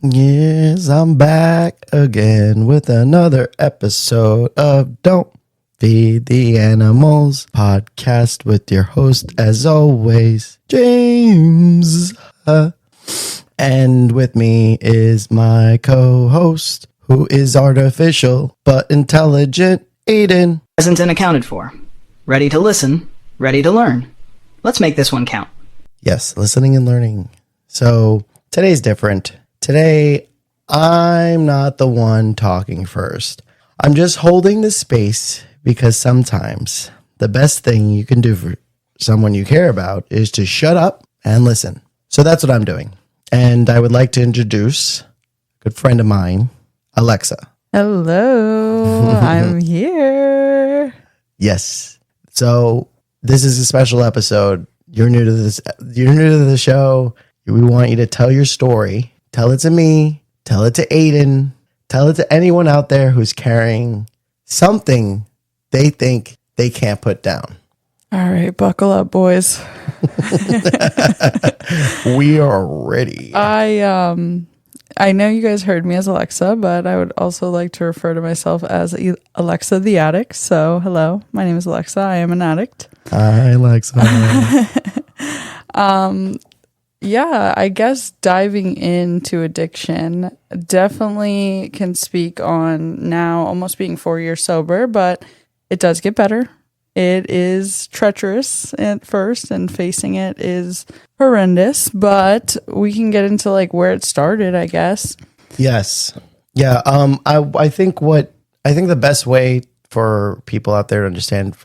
Yes, I'm back again with another episode of Don't Feed the Animals podcast with your host, as always, James. And with me is my co-host, who is artificial but intelligent, Aiden. Present and accounted for. Ready to listen, ready to learn. Let's make this one count. Yes, listening and learning. So today's different. Today, I'm not the one talking first. I'm just holding the space because sometimes the best thing you can do for someone you care about is to shut up and listen. So that's what I'm doing. And I would like to introduce a good friend of mine, Alexa. Hello, I'm here. Yes. So this is a special episode. You're new to this. You're new to the show. We want you to tell your story. Tell it to me. Tell it to Aiden. Tell it to anyone out there who's carrying something they think they can't put down. All right, buckle up, boys. We are ready. I know you guys heard me as Alexa, but I would also like to refer to myself as Alexa the Addict. So, hello, my name is Alexa. I am an addict. Hi, Alexa. Yeah, I guess diving into addiction definitely can speak on now almost being 4 years sober, but it does get better. It is treacherous at first and facing it is horrendous, but we can get into like where it started, I guess. Yes. Yeah. I think the best way for people out there to understand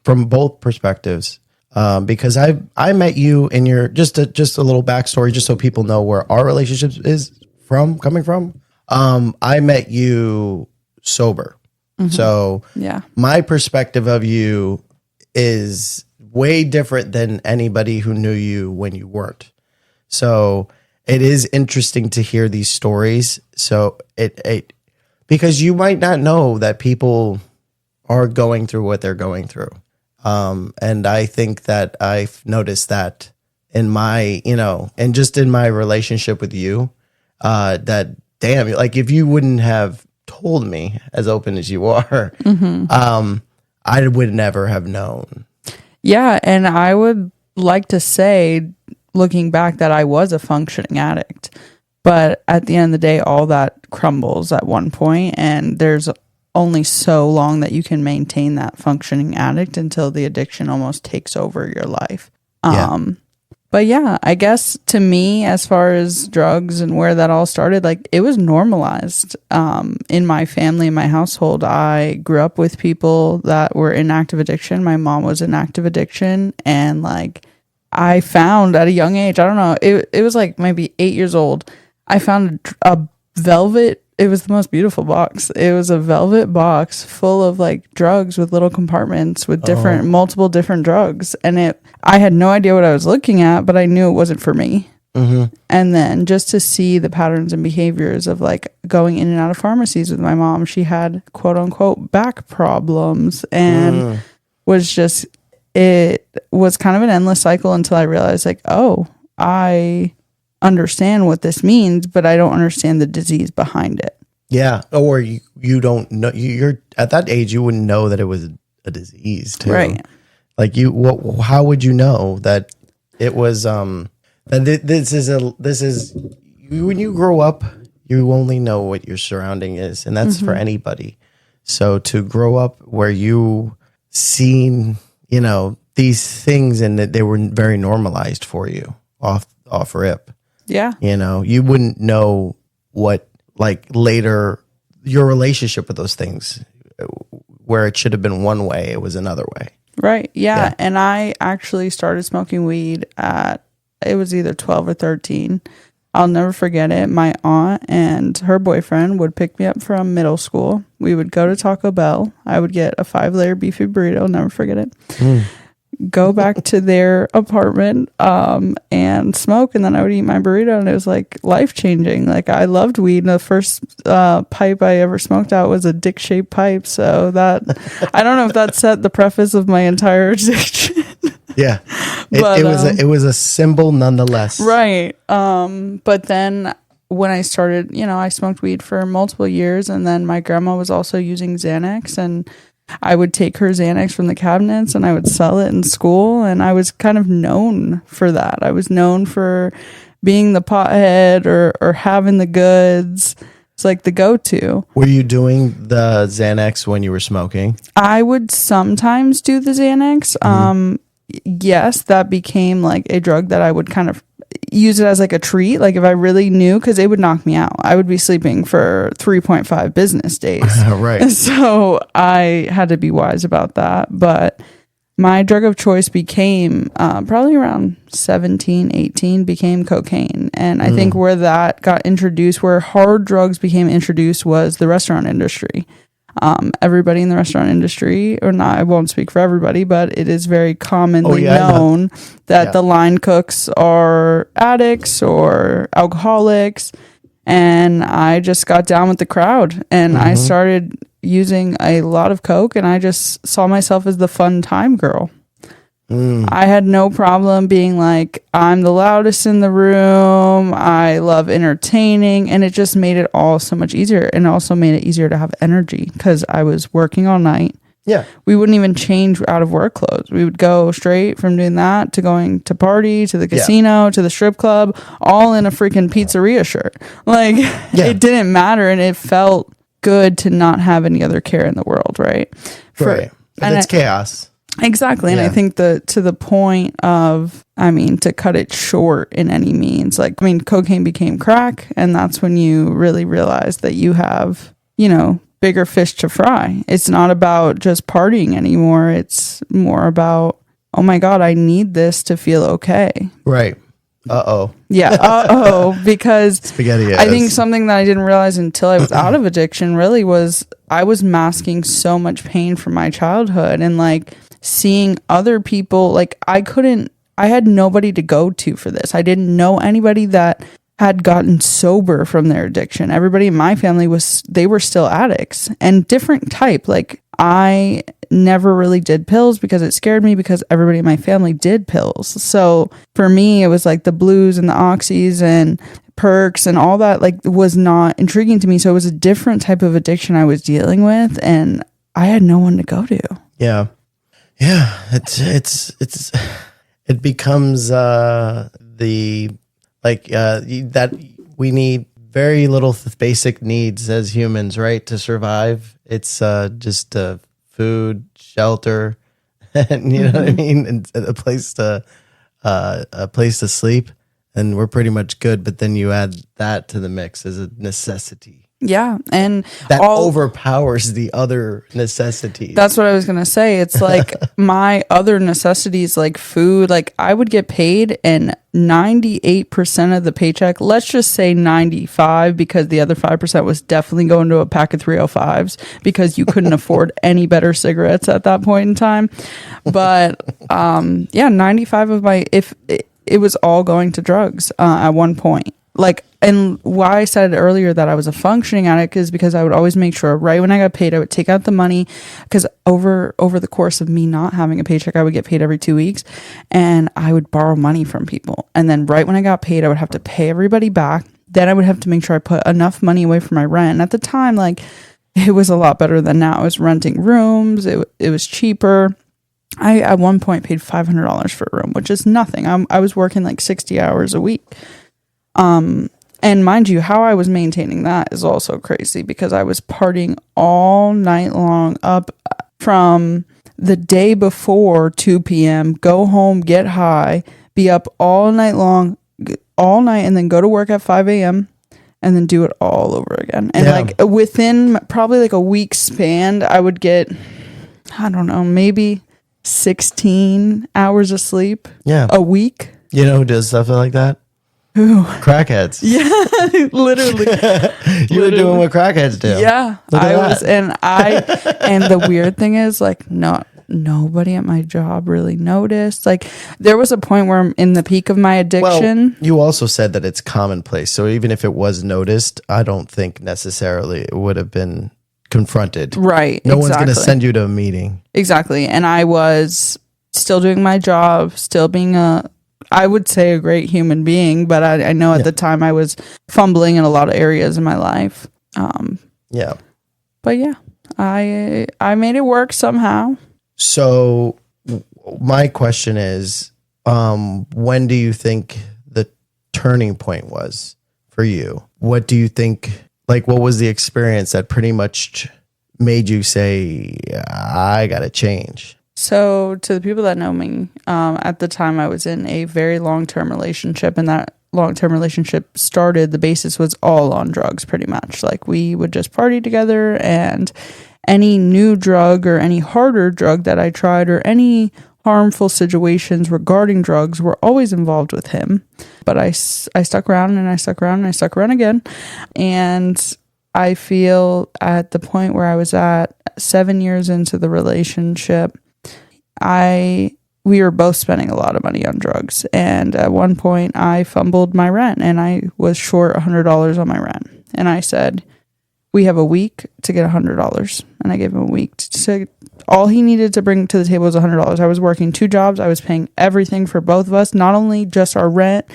from both perspectives, because I met you in your just a little backstory, just so people know where our relationship is coming from. I met you sober. Mm-hmm. So yeah, my perspective of you is way different than anybody who knew you when you weren't. So it is interesting to hear these stories. So it because you might not know that people are going through what they're going through. And I think that I've noticed that in my, and just in my relationship with you, that damn, like if you wouldn't have told me as open as you are, mm-hmm. I would never have known. Yeah. And I would like to say, looking back, that I was a functioning addict, but at the end of the day, all that crumbles at one point, and there's only so long that you can maintain that functioning addict until the addiction almost takes over your life. Yeah. But yeah, I guess to me, as far as drugs and where that all started, like it was normalized in my family, in my household. I grew up with people that were in active addiction. My mom was in active addiction, and like I found at a young age, I don't know, it was like maybe 8 years old, I found a velvet. It was the most beautiful box. It was a velvet box full of like drugs with little compartments with multiple different drugs. And I had no idea what I was looking at, but I knew it wasn't for me. Mm-hmm. And then just to see the patterns and behaviors of like going in and out of pharmacies with my mom, she had quote unquote back problems and it was kind of an endless cycle until I realized like, oh, I understand what this means, but I don't understand the disease behind it. Yeah. Or you don't know, you're at that age, you wouldn't know that it was a disease too. Right. Like how would you know that it was, this is when you grow up, you only know what your surrounding is, and that's mm-hmm. for anybody. So to grow up where you seen, these things and that they were very normalized for you off rip. Yeah. You wouldn't know what, like, later your relationship with those things, where it should have been one way, it was another way. Right. Yeah. And I actually started smoking weed it was either 12 or 13. I'll never forget it. My aunt and her boyfriend would pick me up from middle school. We would go to Taco Bell. I would get a 5-layer beefy burrito. I'll never forget it. Go back to their apartment and smoke, and then I would eat my burrito, and it was like life-changing. Like I loved weed. The first pipe I ever smoked out was a dick-shaped pipe, so that I don't know if that set the preface of my entire addiction. Yeah, it was a symbol nonetheless. Right. But then when I started, I smoked weed for multiple years, and then my grandma was also using Xanax, and I would take her Xanax from the cabinets and I would sell it in school, and I was kind of known for that. I was known for being the pothead or having the goods. It's like the go-to. Were you doing the Xanax when you were smoking? I would sometimes do the Xanax. Yes, that became like a drug that I would kind of use it as like a treat. Like if I really knew, because it would knock me out. I would be sleeping for 3.5 business days. Right. So I had to be wise about that. But my drug of choice became probably around 17, 18, became cocaine. And I think where that got introduced, where hard drugs became introduced, was the restaurant industry. Everybody in the restaurant industry, or not, I won't speak for everybody, but it is very commonly known that the line cooks are addicts or alcoholics. And I just got down with the crowd, and I started using a lot of coke, and I just saw myself as the fun time girl. I had no problem being like, I'm the loudest in the room. I love entertaining. And it just made it all so much easier. And also made it easier to have energy because I was working all night. Yeah. We wouldn't even change out of work clothes. We would go straight from doing that to going to party, to the casino, to the strip club, all in a freaking pizzeria shirt. Like, it didn't matter. And it felt good to not have any other care in the world, right? Right. And it's chaos. Exactly. And I think to the point of, to cut it short in any means, cocaine became crack. And that's when you really realize that you have, bigger fish to fry. It's not about just partying anymore. It's more about, oh my God, I need this to feel okay. Right. Uh-oh. Yeah. Because Spaghetti. I think something that I didn't realize until I was out of addiction really was I was masking so much pain from my childhood, and seeing other people, I had nobody to go to for this. I didn't know anybody that had gotten sober from their addiction. Everybody in my family they were still addicts, and different type. I never really did pills because it scared me, because everybody in my family did pills. So for me, it was like the blues and the oxys and perks and all that was not intriguing to me. So it was a different type of addiction I was dealing with, and I had no one to go to. Yeah. Yeah, it becomes that we need very little basic needs as humans, right, to survive. It's just food, shelter, and you know what I mean, and a place to sleep, and we're pretty much good. But then you add that to the mix as a necessity. Yeah, and that overpowers the other necessities. That's what I was gonna say. It's like my other necessities, like food. I would get paid, and 98% of the paycheck, let's just say 95, because the other 5% was definitely going to a pack of 305s because you couldn't afford any better cigarettes at that point in time. But 95 of it was all going to drugs at one point. And why I said earlier that I was a functioning addict is because I would always make sure right when I got paid, I would take out the money, because over the course of me not having a paycheck, I would get paid every 2 weeks, and I would borrow money from people. And then right when I got paid, I would have to pay everybody back. Then I would have to make sure I put enough money away for my rent. And at the time, it was a lot better than now. I was renting rooms. It was cheaper. I at one point paid $500 for a room, which is nothing. I was working 60 hours a week. And mind you, how I was maintaining that is also crazy, because I was partying all night long, up from the day before 2 p.m., go home, get high, be up all night long, and then go to work at 5 a.m. and then do it all over again. And within probably a week span, I would get, I don't know, maybe 16 hours of sleep a week. You know who does stuff like that? Who? Crackheads. Yeah, literally. You were doing what crackheads do. Yeah, I was, and the weird thing is, nobody at my job really noticed. There was a point where I'm in the peak of my addiction. Well, you also said that it's commonplace, so even if it was noticed, I don't think necessarily it would have been confronted. Right. No one's going to send you to a meeting. Exactly, and I was still doing my job, still being a I would say a great human being, but I know at the time I was fumbling in a lot of areas in my life. Yeah. But yeah, I made it work somehow. So my question is, when do you think the turning point was for you? What do you think, like, what was the experience that pretty much made you say, I got to change? So to the people that know me, at the time I was in a very long-term relationship, and that long-term relationship started, the basis was all on drugs pretty much. Like we would just party together, and any new drug or any harder drug that I tried or any harmful situations regarding drugs were always involved with him. But I stuck around and I stuck around and I stuck around again. And I feel at the point where I was at 7 years into the relationship, we were both spending a lot of money on drugs. And at one point I fumbled my rent and I was short $100 on my rent. And I said, we have a week to get $100. And I gave him a week to all he needed to bring to the table was $100. I was working 2 jobs. I was paying everything for both of us, not only just our rent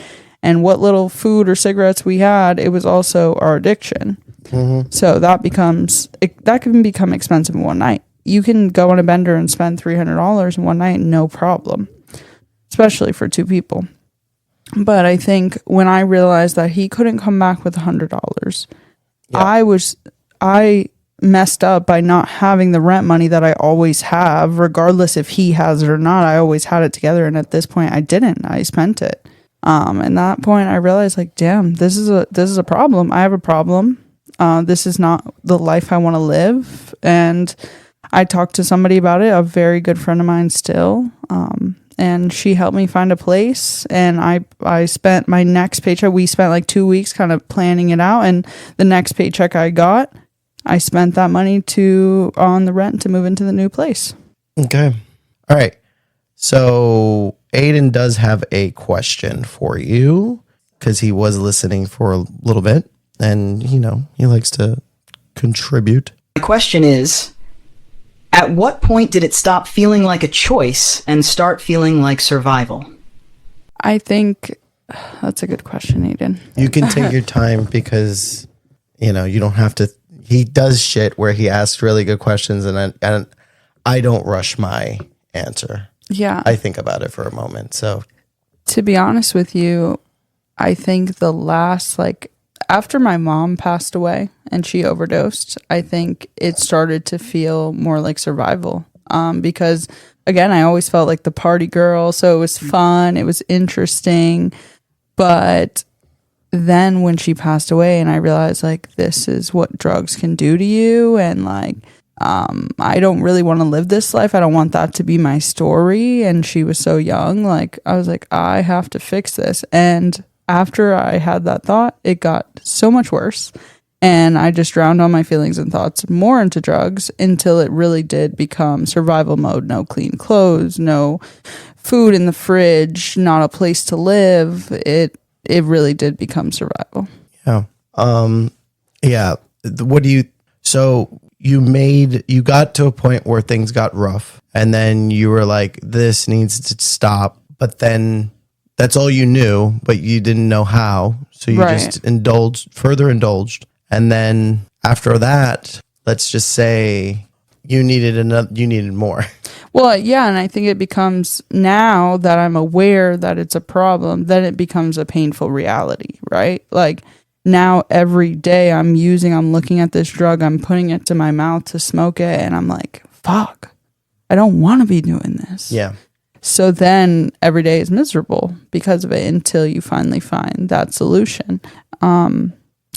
and what little food or cigarettes we had, it was also our addiction. Mm-hmm. So that can become expensive in one night. You can go on a bender and spend $300 in one night, no problem, especially for 2 people. But I think when I realized that he couldn't come back with $100, I messed up by not having the rent money that I always have, regardless if he has it or not. I always had it together, and at this point I didn't. I spent it. And that point I realized, like, damn, this is a problem. I have a problem. This is not the life I want to live. And I talked to somebody about it, a very good friend of mine still. And she helped me find a place, and I spent my next paycheck. We spent like 2 weeks kind of planning it out, and the next paycheck I got, I spent that money on the rent to move into the new place. Okay. All right. So Aiden does have a question for you because he was listening for a little bit, and he likes to contribute. My question is, at what point did it stop feeling like a choice and start feeling like survival? I think that's a good question, Aiden. You can take your time because, you don't have to. He does shit where he asks really good questions, and I don't rush my answer. Yeah. I think about it for a moment. So, to be honest with you, I think the last, after my mom passed away and she overdosed, I think it started to feel more like survival. Because again, I always felt like the party girl. So it was fun. It was interesting. But then when she passed away and I realized this is what drugs can do to you. And I don't really want to live this life. I don't want that to be my story. And she was so young. I was like, I have to fix this. And after I had that thought, it got so much worse. And I just drowned all my feelings and thoughts more into drugs until it really did become survival mode. No clean clothes, no food in the fridge, not a place to live. It really did become survival. Yeah. Yeah. So you got to a point where things got rough, and then you were like, this needs to stop. But then that's all you knew, but you didn't know how. So you just further indulged. And then after that, let's just say you needed more. Well, yeah. And I think it becomes, now that I'm aware that it's a problem, then it becomes a painful reality, right? Now every day I'm looking at this drug, I'm putting it to my mouth to smoke it. And I'm like, fuck, I don't want to be doing this. Yeah. So then every day is miserable because of it until you finally find that solution.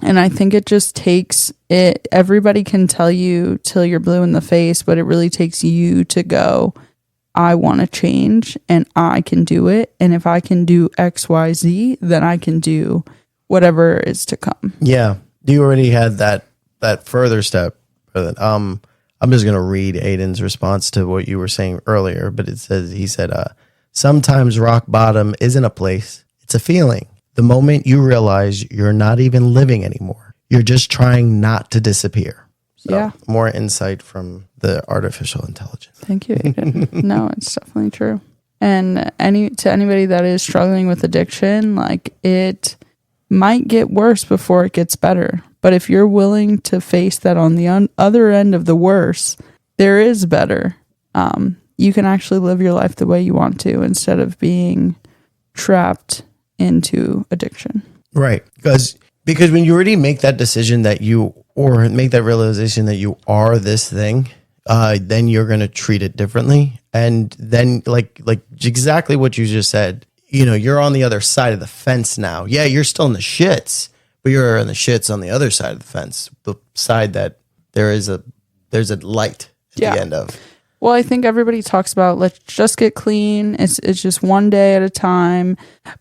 And I think it just takes it. Everybody can tell you till you're blue in the face, but it really takes you to go, I want to change and I can do it. And if I can do X, Y, Z, then I can do whatever is to come. Yeah. You already had that further step. I'm just going to read Aiden's response to what you were saying earlier, but he said, sometimes rock bottom isn't a place, it's a feeling. The moment you realize you're not even living anymore, you're just trying not to disappear. So, yeah. More insight from the artificial intelligence. Thank you, Aiden. No, it's definitely true. And anybody that is struggling with addiction, like, it might get worse before it gets better. But if you're willing to face that on the other end of the worse, there is better. You can actually live your life the way you want to instead of being trapped into addiction. Right. Because when you already make that decision or make that realization that you are this thing, then you're going to treat it differently. And then like exactly what you just said, you're on the other side of the fence now. Yeah, you're still in the shits, but you're in the shits on the other side of the fence, the side that there's a light at the end of. Well, I think everybody talks about, let's just get clean. It's just one day at a time,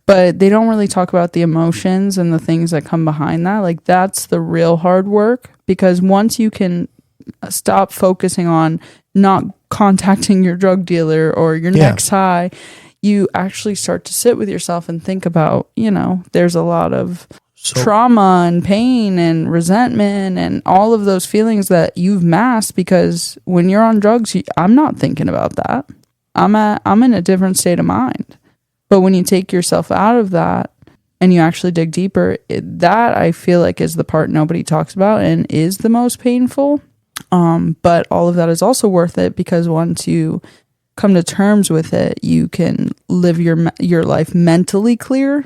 but they don't really talk about the emotions and the things that come behind that. Like, that's the real hard work, because once you can stop focusing on not contacting your drug dealer or your next high, you actually start to sit with yourself and think about, there's a lot of trauma and pain and resentment and all of those feelings that you've masked, because when you're on drugs, I'm not thinking about that. I'm in a different state of mind. But when you take yourself out of that and you actually dig deeper, that I feel like is the part nobody talks about and is the most painful. But all of that is also worth it, because once you come to terms with it, you can live your life mentally clear.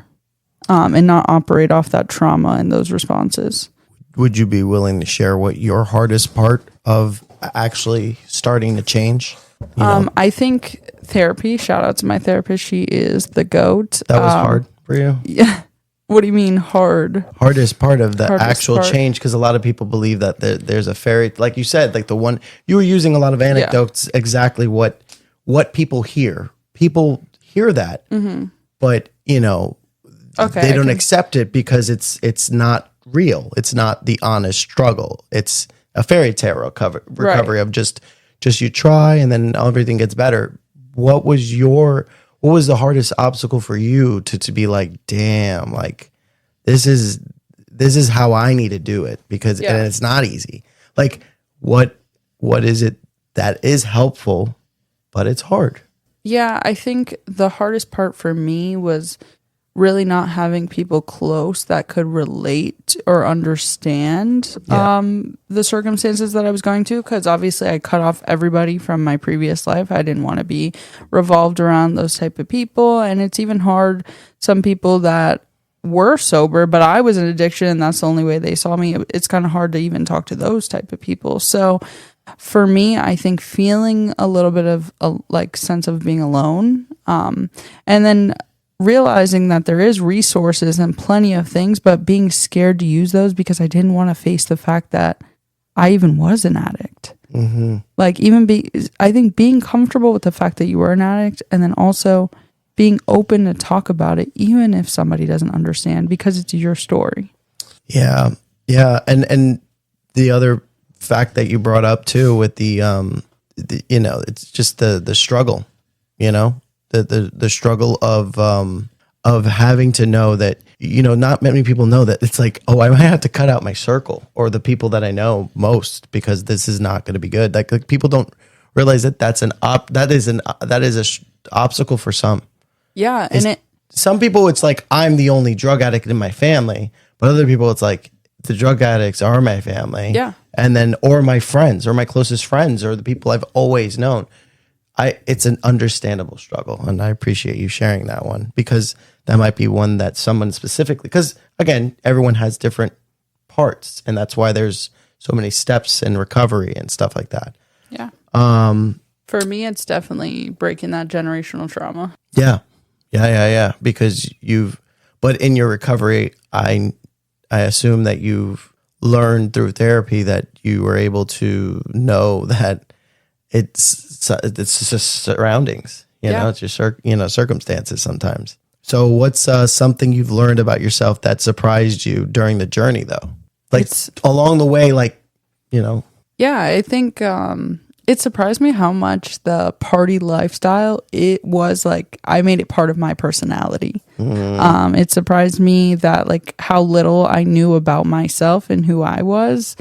And not operate off that trauma and those responses. Would you be willing to share what your hardest part of actually starting to change? I think therapy, shout out to my therapist. She is the GOAT. That was hard for you? Yeah. What do you mean hard? Hardest part of the actual change, because a lot of people believe that there's a fairy, like you said, like the one, you were using a lot of anecdotes, exactly what people hear. People hear that, but, they don't accept it because it's not real. It's not the honest struggle. It's a fairy tale recovery of just you try and then everything gets better. What was the hardest obstacle for you to be like, damn, like this is how I need to do it, because and it's not easy. Like what is it that is helpful, but it's hard? Yeah, I think the hardest part for me was really not having people close that could relate or understand the circumstances that I was going to, because obviously I cut off everybody from my previous life. I didn't want to be revolved around those type of people. And it's even hard, some people that were sober, but I was in addiction and that's the only way they saw me. It's kind of hard to even talk to those type of people. So for me, I think feeling a little bit of a sense of being alone, and then realizing that there is resources and plenty of things, but being scared to use those because I didn't want to face the fact that I even was an addict. I think being comfortable with the fact that you were an addict, and then also being open to talk about it, even if somebody doesn't understand, because it's your story. Yeah. And the other fact that you brought up too with the it's just the struggle, the struggle of having to know that, not many people know that it's like, oh, I might have to cut out my circle or the people that I know most, because this is not going to be good. Like people don't realize that that is a obstacle for some. Yeah. And some people, it's like, I'm the only drug addict in my family, but other people, it's like the drug addicts are my family. Yeah. And then, or my friends or my closest friends or the people I've always known. It's an understandable struggle, and I appreciate you sharing that one, because that might be one that someone specifically, because again, everyone has different parts, and that's why there's so many steps in recovery and stuff like that. Yeah. For me, it's definitely breaking that generational trauma. Yeah. Because but in your recovery, I assume that you've learned through therapy that you were able to know that it's just surroundings, it's your circumstances sometimes. So what's something you've learned about yourself that surprised you during the journey though? Like along the way, Yeah, I think it surprised me how much the party lifestyle, it was like, I made it part of my personality. It surprised me that how little I knew about myself and who I was.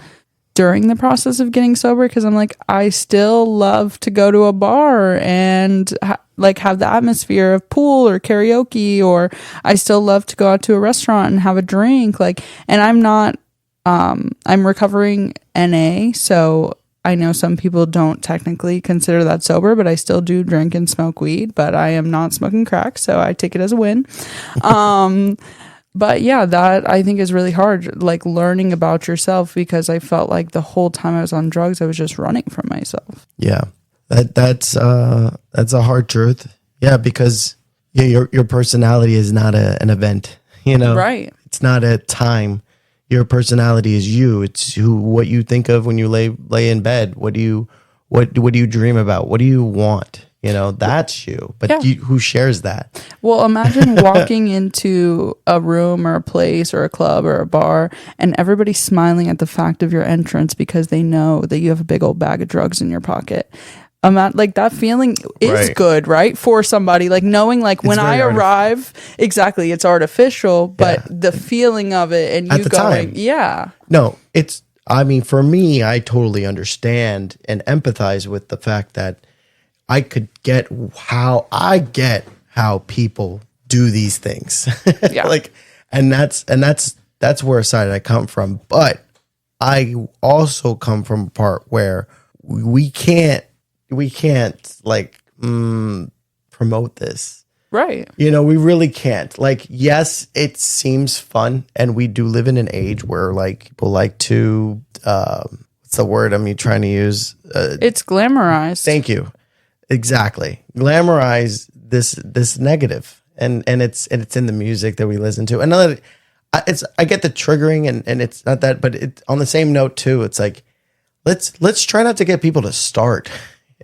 during the process of getting sober, because I'm like, I still love to go to a bar and like have the atmosphere of pool or karaoke, or I still love to go out to a restaurant and have a drink. Like, and I'm not, I'm recovering NA, so I know some people don't technically consider that sober, but I still do drink and smoke weed, but I am not smoking crack, so I take it as a win. But yeah, that I think is really hard, like learning about yourself, because I felt like the whole time I was on drugs, I was just running from myself. Yeah, that's a hard truth. Yeah, because your personality is not an event. Right? It's not a time. Your personality is you. It's what you think of when you lay in bed. What do you dream about? What do you want? That's you. But who shares that? Well, imagine walking into a room or a place or a club or a bar and everybody smiling at the fact of your entrance because they know that you have a big old bag of drugs in your pocket. Like that feeling is right. good, right? For somebody, like knowing, like when I arrive, exactly, it's artificial, but the feeling of it and you going, No, for me, I totally understand and empathize with the fact that I could get how people do these things. Yeah. and that's where side I come from. But I also come from a part where we can't promote this. Right. We really can't. Like, yes, it seems fun, and we do live in an age where like people like to what's the word I'm trying to use? It's glamorized. Thank you. Exactly. Glamorize this negative. And it's in the music that we listen to. And I get the triggering and it's not that, but it on the same note too, it's like let's try not to get people to start.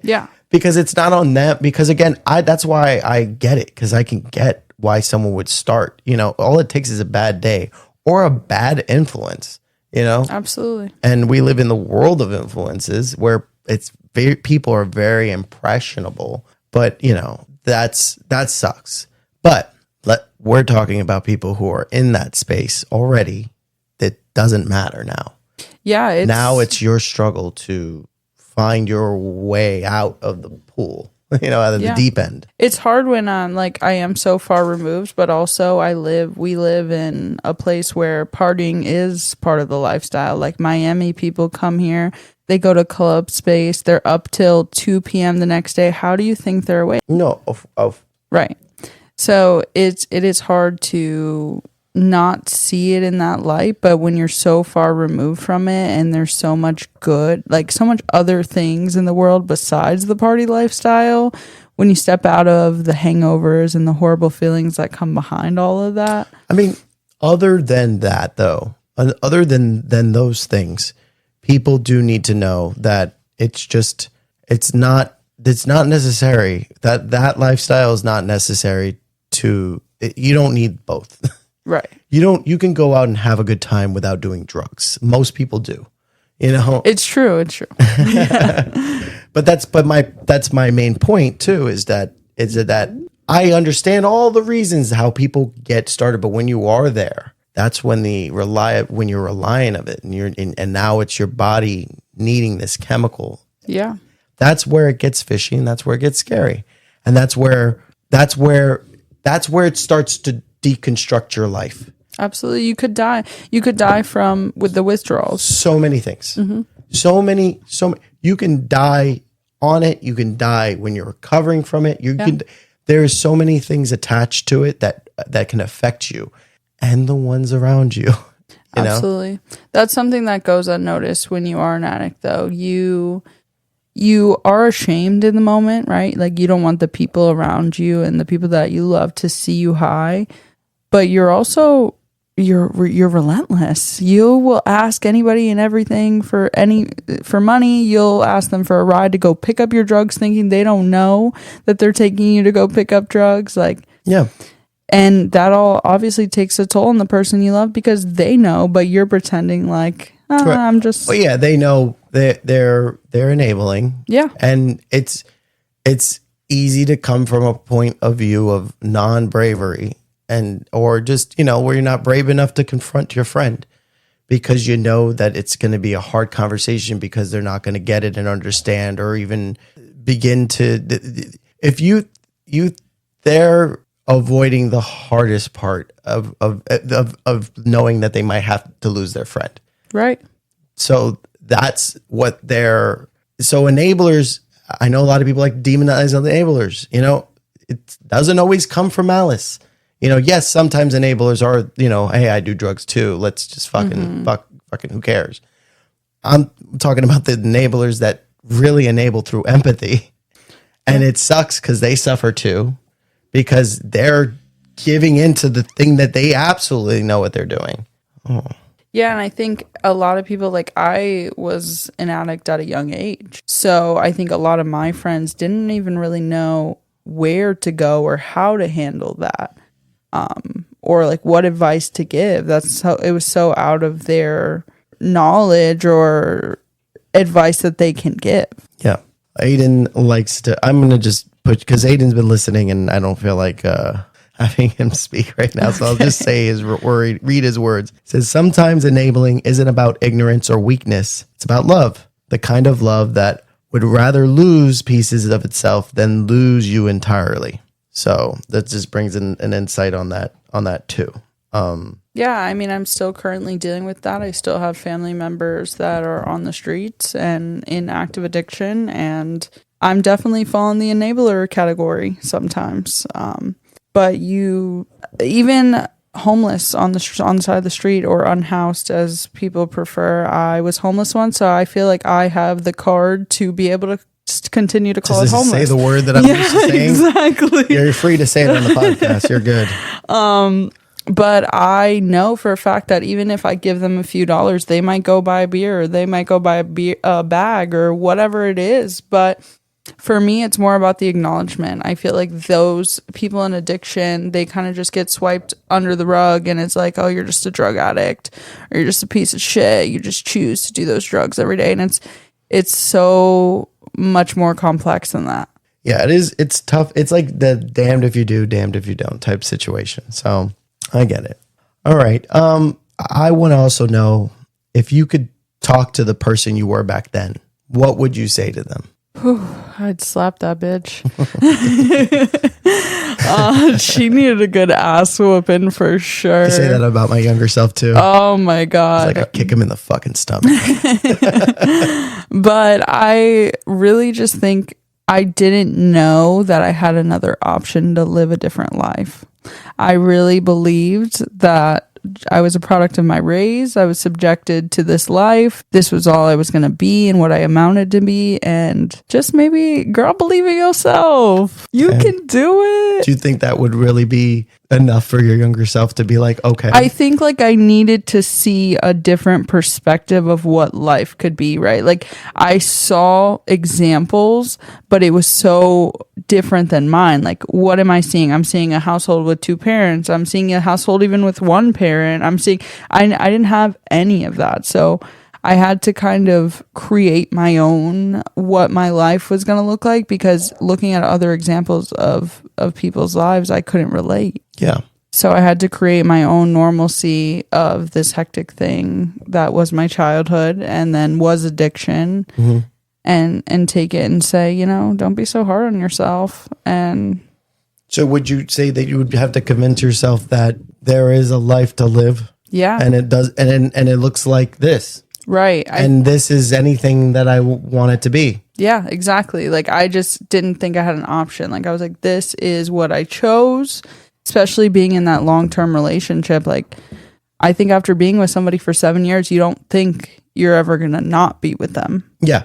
Yeah. Because it's not on them. Because again, that's why I get it, because I can get why someone would start. All it takes is a bad day or a bad influence, Absolutely. And we live in the world of influences where people are very impressionable, but that sucks. But we're talking about people who are in that space already. That doesn't matter now. Yeah. Now it's your struggle to find your way out of the pool, out of the deep end. It's hard when like I am so far removed, but also we live in a place where partying is part of the lifestyle. Like Miami people come here, they go to club space, they're up till 2 p.m. the next day. How do you think they're awake? No, Right. So it is hard to not see it in that light, but when you're so far removed from it and there's so much good, like so much other things in the world besides the party lifestyle, when you step out of the hangovers and the horrible feelings that come behind all of that. Other than that though, other than those things, people do need to know that it's not necessary. That lifestyle is not necessary you don't need both. Right. You can go out and have a good time without doing drugs. Most people do, It's true. But that's my main point too, is that I understand all the reasons how people get started, but when you are there, that's when when you're relying of it and now it's your body needing this chemical. Yeah. That's where it gets fishy, and that's where it gets scary. And that's where it starts to deconstruct your life. Absolutely. You could die. With the withdrawals. So many things. Mm-hmm. So many. You can die on it. You can die when you're recovering from it. There's so many things attached to it that can affect you and the ones around you. Absolutely. That's something that goes unnoticed when you are an addict, though. You are ashamed in the moment, right? Like you don't want the people around you and the people that you love to see you high, but you're relentless. You will ask anybody and everything for money. You'll ask them for a ride to go pick up your drugs, thinking they don't know that they're taking you to go pick up drugs. Like, yeah. And that all obviously takes a toll on the person you love because they know, but you're pretending like, right. I'm just. Well, yeah, they know they're enabling. Yeah. And it's easy to come from a point of view of non-bravery or just, where you're not brave enough to confront your friend because you know that it's going to be a hard conversation because they're not going to get it and understand or even begin to, if they're avoiding the hardest part of knowing that they might have to lose their friend. Right. So that's what so enablers, I know a lot of people like demonize on the enablers, it doesn't always come from malice. Yes, sometimes enablers are, hey, I do drugs too. Let's just fucking who cares? I'm talking about the enablers that really enable through empathy. And it sucks because they suffer too, because they're giving into the thing that they absolutely know what they're doing. Oh. Yeah, and I think a lot of people, like I was an addict at a young age. So I think a lot of my friends didn't even really know where to go or how to handle that. Or like what advice to give. That's how it was so out of their knowledge or advice that they can give. Yeah. Aiden likes to, I'm going to just put, because Aiden's been listening and I don't feel like having him speak right now. So I'll just say his word, read his words. It says, sometimes enabling isn't about ignorance or weakness. It's about love, the kind of love that would rather lose pieces of itself than lose you entirely. So that just brings in an insight on that too. Yeah, I mean, I'm still currently dealing with that. I still have family members that are on the streets and in active addiction, and I'm definitely falling the enabler category sometimes. But even homeless on the side of the street or unhoused, as people prefer. I was homeless once, so I feel like I have the card to be able to continue to call it homeless. Say the word that I'm used to saying. Exactly. You're free to say it on the podcast. You're good. But I know for a fact that even if I give them a few dollars, they might go buy a beer, or they might go buy a bag or whatever it is. But for me, it's more about the acknowledgement. I feel like those people in addiction, they kind of just get swiped under the rug, and it's like, oh, you're just a drug addict, or you're just a piece of shit. You just choose to do those drugs every day. And it's so much more complex than that. Yeah, it is. It's tough. It's like the damned if you do, damned if you don't type situation. So I get it. All right. I want to also know, if you could talk to the person you were back then, what would you say to them? I'd slap that bitch. She needed a good ass whooping for sure. I say that about my younger self too. Oh my God. It's like I kick him in the fucking stomach. But I really just think I didn't know that I had another option to live a different life. I really believed that I was a product of my race. I was subjected to this life. This was all I was going to be and what I amounted to be. And just maybe, girl, believe in yourself. You can do it. Do you think that would really be enough for your younger self to be like, okay? I think like I needed to see a different perspective of what life could be, right? Like I saw examples, but it was so different than mine. Like, what am I seeing? I'm seeing a household with two parents. I'm seeing a household even with one parent. I didn't have any of that. So I had to kind of create my own, what my life was going to look like, because looking at other examples of people's lives, I couldn't relate. Yeah. So I had to create my own normalcy of this hectic thing that was my childhood and then was addiction, and take it and say, don't be so hard on yourself. And so would you say that you would have to convince yourself that there is a life to live? Yeah. And it does, and it looks like this. Right. And this is anything that I want it to be. Yeah, exactly. Like I just didn't think I had an option. Like I was like, this is what I chose, especially being in that long-term relationship. Like I think after being with somebody for 7 years, you don't think you're ever going to not be with them. Yeah.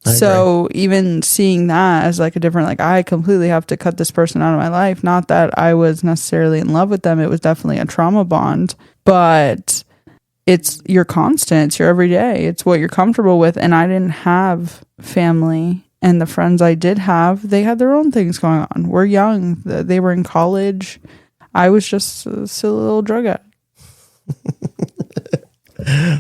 So even seeing that as like a different, like I completely have to cut this person out of my life. Not that I was necessarily in love with them. It was definitely a trauma bond, but it's your constant, it's your everyday, it's what you're comfortable with. And I didn't have family, and the friends I did have, they had their own things going on. We're young. They were in college. I was just a silly little drug addict.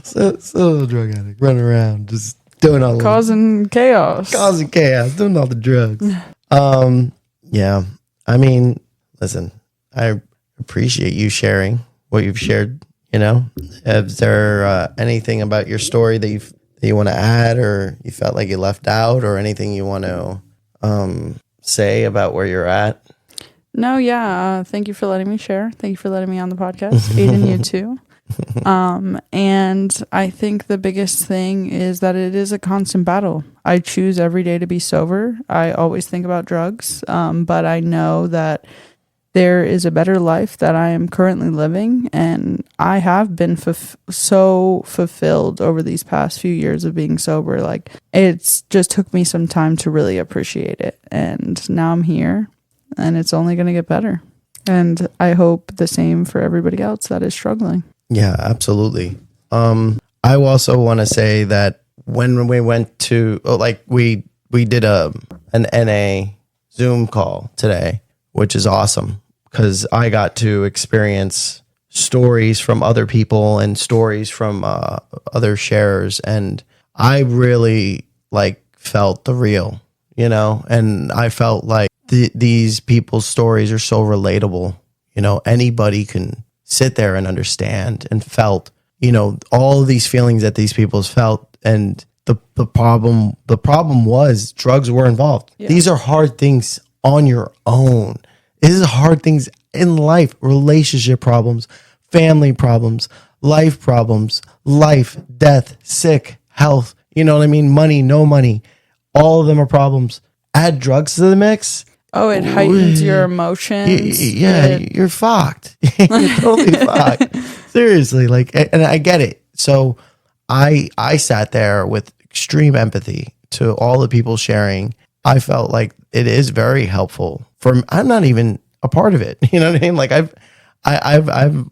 so little drug addict running around, just doing all causing chaos, doing all the drugs. Yeah. I mean, listen, I appreciate you sharing what you've shared, You know, is there anything about your story that you want to add, or you felt like you left out, or anything you want to say about where you're at? No, yeah. Thank you for letting me share. Thank you for letting me on the podcast. Aiden, you too. And I think the biggest thing is that it is a constant battle. I choose every day to be sober. I always think about drugs, but I know that there is a better life that I am currently living, and I have been so fulfilled over these past few years of being sober. Like, it's just took me some time to really appreciate it, and now I'm here, and it's only going to get better. And I hope the same for everybody else that is struggling. Yeah, absolutely. I also want to say that when we went to, we did an NA Zoom call today, which is awesome, because I got to experience stories from other people and stories from other sharers, and I really felt the real, and I felt like these people's stories are so relatable. Anybody can sit there and understand and felt, all of these feelings that these people's felt. And the problem was drugs were involved. Yeah. These are hard things on your own. This is hard things in life, relationship problems, family problems, life, death, sick, health, you know what I mean? Money, no money. All of them are problems. Add drugs to the mix. Oh, it heightens your emotions. You're fucked. You're totally fucked. Seriously, and I get it. So I sat there with extreme empathy to all the people sharing. I felt like it is very helpful. I'm not even a part of it. You know what I mean? I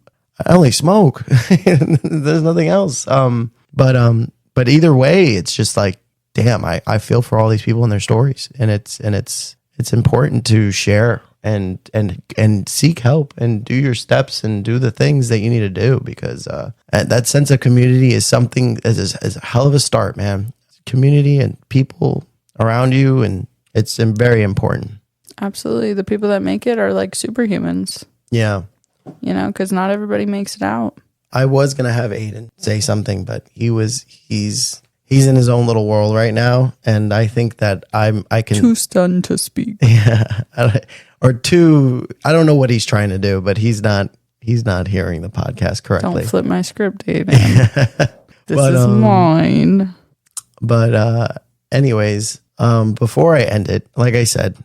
only smoke. There's nothing else. But either way, it's just damn, I feel for all these people and their stories, and it's important to share and seek help and do your steps and do the things that you need to do, because that sense of community is something is a hell of a start, man. Community and people around you, and it's very important. Absolutely. The people that make it are like superhumans. Yeah. Because not everybody makes it out. I was going to have Aiden say something, but he's in his own little world right now, and I think that I can too stunned to speak. Yeah, or too. I don't know what he's trying to do, but he's not hearing the podcast correctly. Don't flip my script, Aiden. This is mine. But anyways, before I end it, like I said,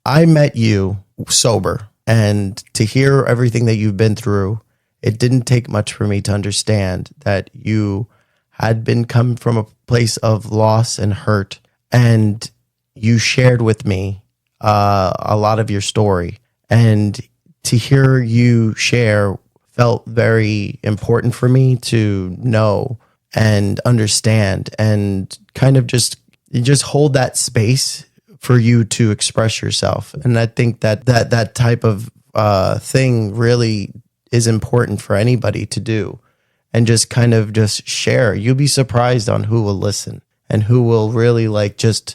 I met you sober, and to hear everything that you've been through, it didn't take much for me to understand that you had been come from a place of loss and hurt, and you shared with me a lot of your story, and to hear you share felt very important for me to know and understand, and kind of just hold that space for you to express yourself. And I think that type of thing really is important for anybody to do. And just kind of just share. You'll be surprised on who will listen and who will really just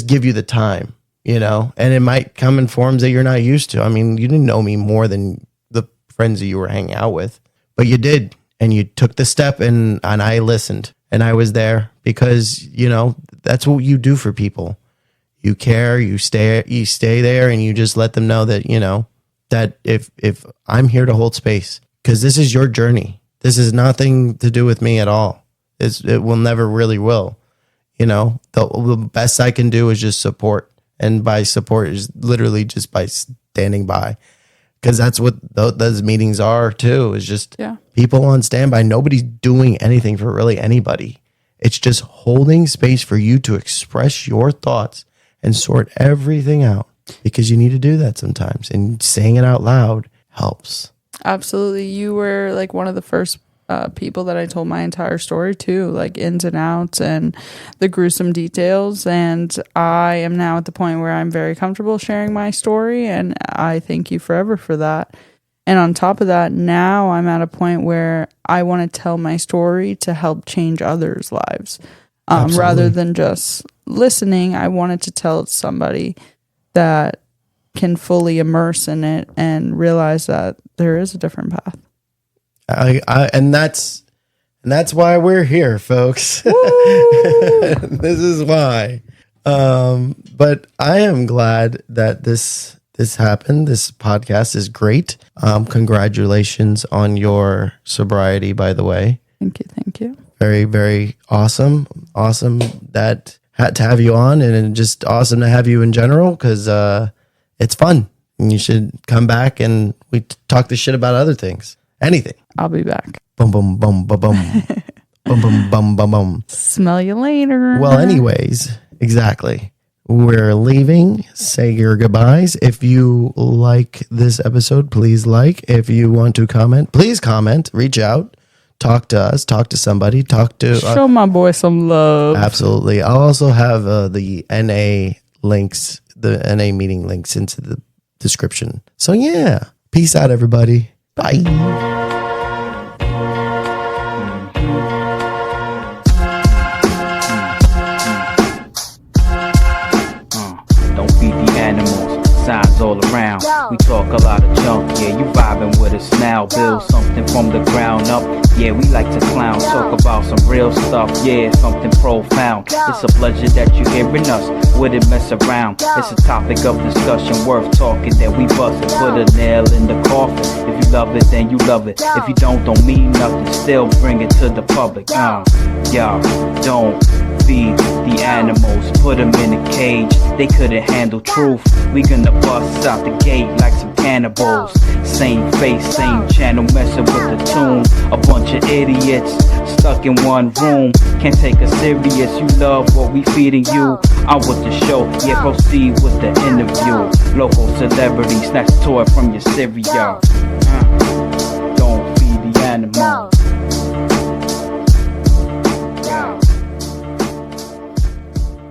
give you the time, and it might come in forms that you're not used to. I mean, you didn't know me more than the friends that you were hanging out with, but you did. And you took the step, and I listened, and I was there because, that's what you do for people. You care, you stay there, and you just let them know that, that if I'm here to hold space, because this is your journey. This is nothing to do with me at all. It will never really will. The best I can do is just support. And by support is literally just by standing by. Because that's what those meetings are too, is just people on standby. Nobody's doing anything for really anybody. It's just holding space for you to express your thoughts and sort everything out, because you need to do that sometimes. And saying it out loud helps. Absolutely. You were one of the first people that I told my entire story to, ins and outs and the gruesome details. And I am now at the point where I'm very comfortable sharing my story, and I thank you forever for that. And on top of that, now I'm at a point where I want to tell my story to help change others' lives. Rather than just listening, I wanted to tell it to somebody that can fully immerse in it and realize that there is a different path. And that's why we're here, folks. This is why. But I am glad that this happened. This podcast is great. Congratulations on your sobriety, by the way. Thank you. Very, very awesome. Awesome that had to have you on, and just awesome to have you in general, because it's fun. And you should come back and we talk the shit about other things. Anything. I'll be back. Boom, boom, boom, boom, boom. Boom, boom, boom, boom, boom. Smell you later. Well, anyways, exactly. We're leaving. Say your goodbyes. If you like this episode, please like. If you want to comment, please comment. Reach out. Talk to us. Talk to somebody. Talk to... Show my boy some love. Absolutely. I'll also have the NA links, the NA meeting links into the description. So yeah. Peace out, everybody. Bye. Don't beat the animals, signs all around. We talk a lot of junk, yeah, you vibing with us now. Build something from the ground up, yeah, we like to clown. Talk about some real stuff, yeah, something profound. It's a pleasure that you hearing us, wouldn't mess around. It's a topic of discussion worth talking that we bust and put a nail in the coffin. If you love it, then you love it. If you don't mean nothing, still bring it to the public. Y'all, don't feed the animals, put them in a cage, they couldn't handle truth. We gonna bust out the gate like some cannibals. Same face, same channel, messing with the tune. A bunch of idiots stuck in one room, can't take us serious. You love what we feeding you. I'm with the show, yeah, proceed with the interview. Local celebrity, snatch a toy from your cereal.